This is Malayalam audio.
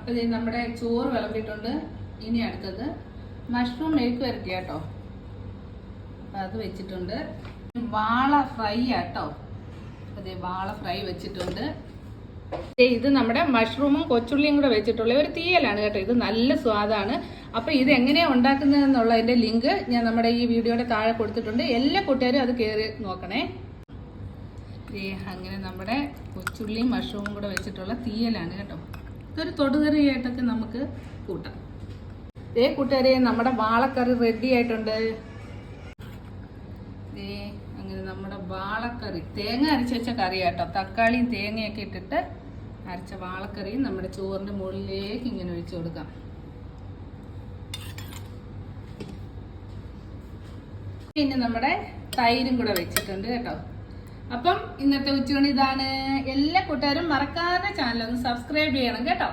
അപ്പോൾ ഇത് നമ്മുടെ ചോറ് വിളമ്പിയിട്ടുണ്ട്. ഇനി അടുത്തത് മഷ്റൂം മെഴുക്ക് വരട്ടി കേട്ടോ. അപ്പം അത് വെച്ചിട്ടുണ്ട്. വാള ഫ്രൈ ആട്ടോ. അതെ, വാള ഫ്രൈ വെച്ചിട്ടുണ്ട്. ഇത് നമ്മുടെ മഷ്റൂമും കൊച്ചുള്ളിയും കൂടെ വെച്ചിട്ടുള്ള ഒരു തീയലാണ് കേട്ടോ. ഇത് നല്ല സ്വാദാണ്. അപ്പോൾ ഇത് എങ്ങനെയാണ് ഉണ്ടാക്കുന്നതെന്നുള്ളതിൻ്റെ ലിങ്ക് ഞാൻ നമ്മുടെ ഈ വീഡിയോയുടെ താഴെ കൊടുത്തിട്ടുണ്ട്. എല്ലാ കൂട്ടുകാരും അത് കയറി നോക്കണേ. അങ്ങനെ നമ്മുടെ കൊച്ചുള്ളിയും മഷ്റൂമും കൂടെ വെച്ചിട്ടുള്ള തീയലാണ് കേട്ടോ. ഇതൊരു തൊടുകറിയായിട്ടൊക്കെ നമുക്ക് കൂട്ടാം. കൂട്ടുകാരെ, നമ്മുടെ വാളക്കറി റെഡി ആയിട്ടുണ്ട്. അങ്ങനെ നമ്മുടെ വാളക്കറി തേങ്ങ അരച്ച് വെച്ച കറി കേട്ടോ. തക്കാളിയും തേങ്ങയൊക്കെ ഇട്ടിട്ട് അരച്ച വാളക്കറിയും നമ്മുടെ ചോറിന്റെ മുകളിലേക്ക് ഇങ്ങനെ ഒഴിച്ചു കൊടുക്കാം. പിന്നെ നമ്മുടെ തൈരും കൂടെ വെച്ചിട്ടുണ്ട് കേട്ടോ. അപ്പം ഇന്നത്തെ ഉച്ചയൂണ് ഇതാണ്. എല്ലാ കൂട്ടുകാരും മറക്കാതെ ചാനൽ ഒന്ന് സബ്സ്ക്രൈബ് ചെയ്യണം കേട്ടോ.